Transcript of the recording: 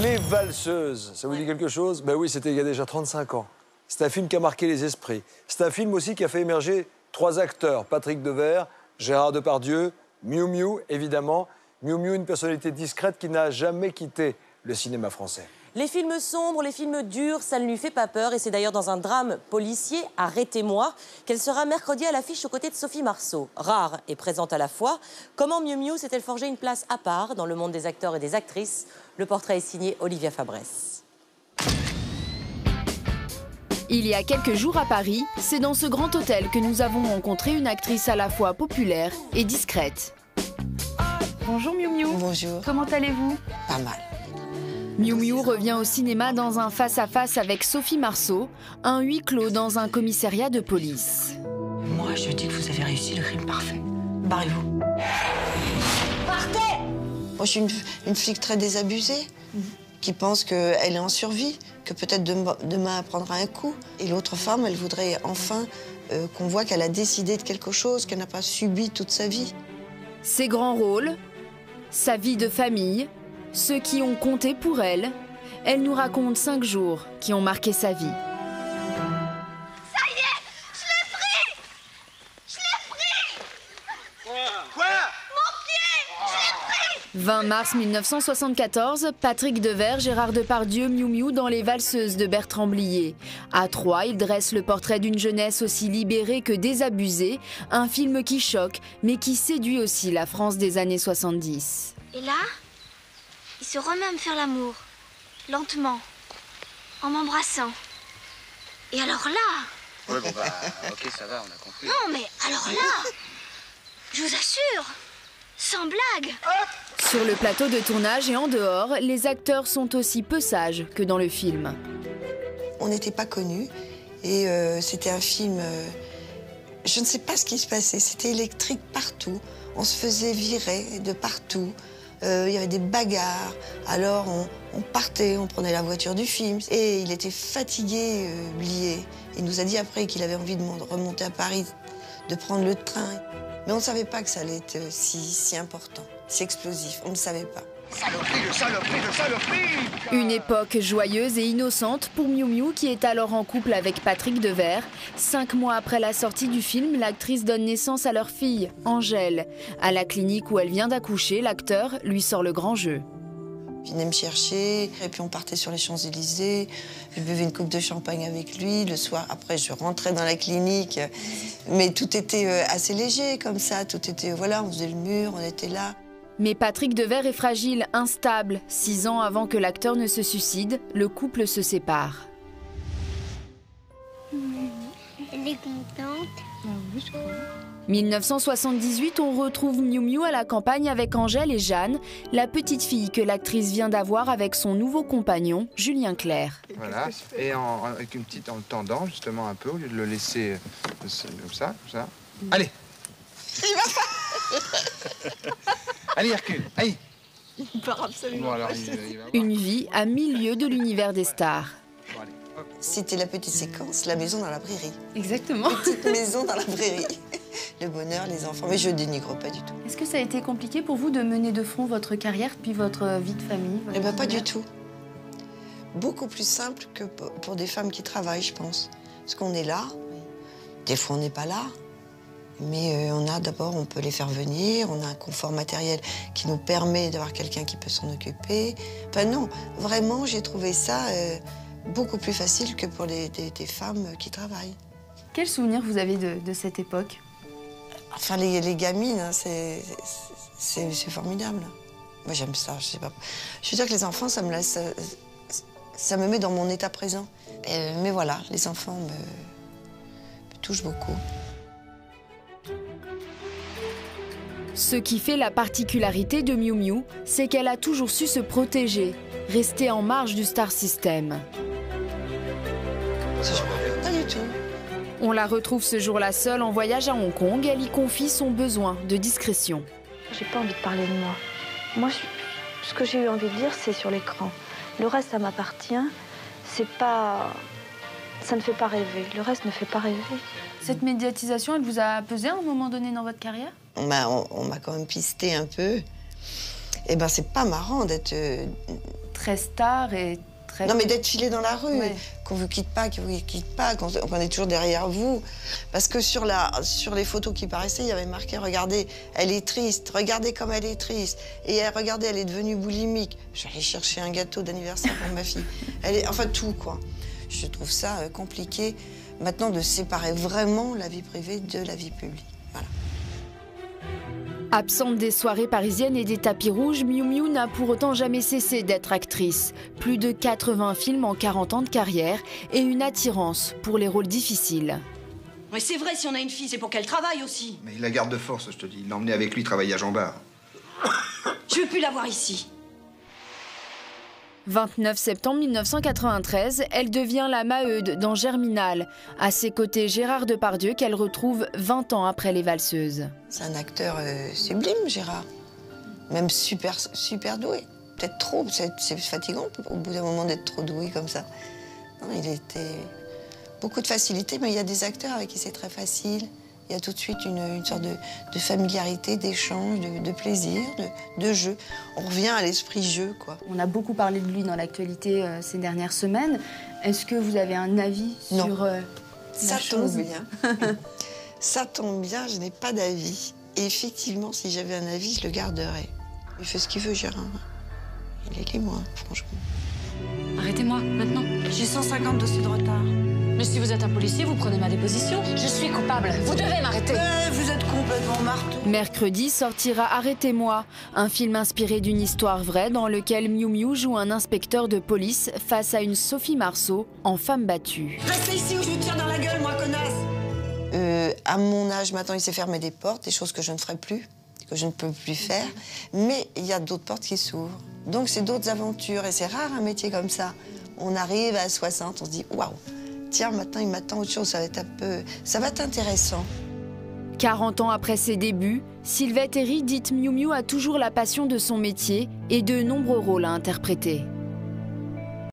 Les Valseuses, ça vous dit quelque chose? Ben oui, c'était il y a déjà 35 ans. C'est un film qui a marqué les esprits. C'est un film aussi qui a fait émerger 3 acteurs. Patrick Devers, Gérard Depardieu, Miou Miou, évidemment. Miou Miou, une personnalité discrète qui n'a jamais quitté le cinéma français. Les films sombres, les films durs, ça ne lui fait pas peur. Et c'est d'ailleurs dans un drame policier, Arrêtez-moi, qu'elle sera mercredi à l'affiche aux côtés de Sophie Marceau. Rare et présente à la fois, comment Miou Miou s'est-elle forgé une place à part dans le monde des acteurs et des actrices? Le portrait est signé Olivia Fabrès. Il y a quelques jours à Paris, c'est dans ce grand hôtel que nous avons rencontré une actrice à la fois populaire et discrète. Bonjour Miou Miou. Bonjour. Comment allez-vous? Pas mal. Miou Miou revient au cinéma dans un face-à-face avec Sophie Marceau, un huis clos dans un commissariat de police. Moi, je dis que vous avez réussi le crime parfait. Barrez-vous. Partez! Moi, je suis une flic très désabusée, qui pense qu'elle est en survie, que peut-être demain elle prendra un coup. Et l'autre femme, elle voudrait enfin qu'on voit qu'elle a décidé de quelque chose, qu'elle n'a pas subi toute sa vie. Ses grands rôles, sa vie de famille, ceux qui ont compté pour elle. Elle nous raconte 5 jours qui ont marqué sa vie. Ça y est, je l'ai pris! Je l'ai pris! Quoi? Mon pied! Je l'ai pris! 20 mars 1974, Patrick Devers, Gérard Depardieu, Miou Miou dans Les Valseuses de Bertrand Blier. À 3, il dresse le portrait d'une jeunesse aussi libérée que désabusée, un film qui choque, mais qui séduit aussi la France des années 70. Et là, il se remet à me faire l'amour, lentement, en m'embrassant. Et alors là... Ouais, bon bah, ok, ça va, on a compris. Non, mais alors là, je vous assure, sans blague. Sur le plateau de tournage et en dehors, les acteurs sont aussi peu sages que dans le film. On n'était pas connus et c'était un film... je ne sais pas ce qui se passait, c'était électrique partout. On se faisait virer de partout. Il y avait des bagarres, alors on partait, on prenait la voiture du film. Et il était fatigué, Blier. Il nous a dit après qu'il avait envie de remonter à Paris, de prendre le train. Mais on ne savait pas que ça allait être si important, si explosif, on ne savait pas. Saloperie! Une époque joyeuse et innocente pour Miou Miou qui est alors en couple avec Patrick Devers. 5 mois après la sortie du film, l'actrice donne naissance à leur fille, Angèle. À la clinique où elle vient d'accoucher, l'acteur lui sort le grand jeu. Il venait me chercher, et puis on partait sur les Champs-Élysées. Je buvais une coupe de champagne avec lui. Le soir, après, je rentrais dans la clinique. Mais tout était assez léger, comme ça. Tout était, voilà, on faisait le mur, on était là. Mais Patrick Devers est fragile, instable. 6 ans avant que l'acteur ne se suicide, le couple se sépare. Elle est contente. 1978, on retrouve Miou Miou à la campagne avec Angèle et Jeanne, la petite fille que l'actrice vient d'avoir avec son nouveau compagnon, Julien Clerc. Voilà, et avec une petite en le tendant, justement, un peu, au lieu de le laisser comme ça, comme ça. Allez! Il va pas. Allez, Hercule, allez! Il part absolument. Bon, alors, il va voir. Une vie à milieu de l'univers des stars. Bon, allez, hop. C'était la petite séquence, la maison dans la prairie. Exactement. Petite maison dans la prairie. Le bonheur, les enfants. Mais je dénigre pas du tout. Est-ce que ça a été compliqué pour vous de mener de front votre carrière puis votre vie de famille? Eh ben, pas du tout. Beaucoup plus simple que pour des femmes qui travaillent, je pense. Parce qu'on est là. Des fois, on n'est pas là. Mais d'abord, on peut les faire venir. On a un confort matériel qui nous permet d'avoir quelqu'un qui peut s'en occuper. Enfin non, vraiment, j'ai trouvé ça beaucoup plus facile que pour des femmes qui travaillent. Quel souvenir vous avez de cette époque? Enfin, les gamines, hein, c'est formidable. Moi, j'aime ça, je sais pas. Je veux dire que les enfants, ça me met dans mon état présent. Mais voilà, les enfants me touchent beaucoup. Ce qui fait la particularité de Miou Miou, c'est qu'elle a toujours su se protéger, rester en marge du star system. Pas du tout. On la retrouve ce jour-là seule en voyage à Hong Kong. Elle y confie son besoin de discrétion. J'ai pas envie de parler de moi. Moi, ce que j'ai eu envie de dire, c'est sur l'écran. Le reste, ça m'appartient. C'est pas... Ça ne fait pas rêver. Le reste ne fait pas rêver. Cette médiatisation, elle vous a pesé à un moment donné dans votre carrière? On m'a quand même pisté un peu. Eh ben, c'est pas marrant d'être très star et très... Non, mais d'être filé dans la rue, Ouais. qu'on vous quitte pas, qu'on est toujours derrière vous. Parce que sur les photos qui paraissaient, il y avait marqué « Regardez, elle est triste, regardez comme elle est triste. Et regardez, elle est devenue boulimique. » Je suis allée chercher un gâteau d'anniversaire pour ma fille. Enfin, tout, quoi. Je trouve ça compliqué, maintenant, de séparer vraiment la vie privée de la vie publique. Voilà. Absente des soirées parisiennes et des tapis rouges, Miu Miu n'a pour autant jamais cessé d'être actrice. Plus de 80 films en 40 ans de carrière et une attirance pour les rôles difficiles. Mais c'est vrai, si on a une fille, c'est pour qu'elle travaille aussi. Mais il la garde de force, je te dis. Il l'a emmené avec lui travailler à Jean Bart. Je veux plus la voir ici. 29 septembre 1993, elle devient la Maheude dans Germinal. À ses côtés, Gérard Depardieu, qu'elle retrouve 20 ans après Les Valseuses. C'est un acteur sublime, Gérard. Même super doué. Peut-être trop, c'est fatigant au bout d'un moment d'être trop doué comme ça. Non, il était beaucoup de facilité, mais il y a des acteurs avec qui c'est très facile. Il y a tout de suite une sorte de familiarité, d'échange, de plaisir, de jeu. On revient à l'esprit jeu, quoi. On a beaucoup parlé de lui dans l'actualité ces dernières semaines. Est-ce que vous avez un avis sur ça la chose? tombe bien. Ça tombe bien, je n'ai pas d'avis. Et effectivement, si j'avais un avis, je le garderais. Il fait ce qu'il veut, Gérard. Il est libre, franchement. Arrêtez-moi, maintenant. J'ai 150 dossiers de retard. Mais si vous êtes un policier, vous prenez ma déposition. Je suis coupable. Vous devez m'arrêter. Vous êtes complètement marteau. Mercredi sortira Arrêtez-moi, un film inspiré d'une histoire vraie dans lequel Miu Miu joue un inspecteur de police face à une Sophie Marceau en femme battue. Restez ici ou je vous tire dans la gueule, moi, connasse. À mon âge, maintenant, il sait fermer des portes, des choses que je ne ferai plus, que je ne peux plus faire. Mais il y a d'autres portes qui s'ouvrent. Donc, c'est d'autres aventures. Et c'est rare, un métier comme ça. On arrive à 60, on se dit « Waouh, tiens, maintenant, il m'attend autre chose. Ça va être intéressant. » 40 ans après ses débuts, Sylvette Héry, dite Miu Miu, a toujours la passion de son métier et de nombreux rôles à interpréter.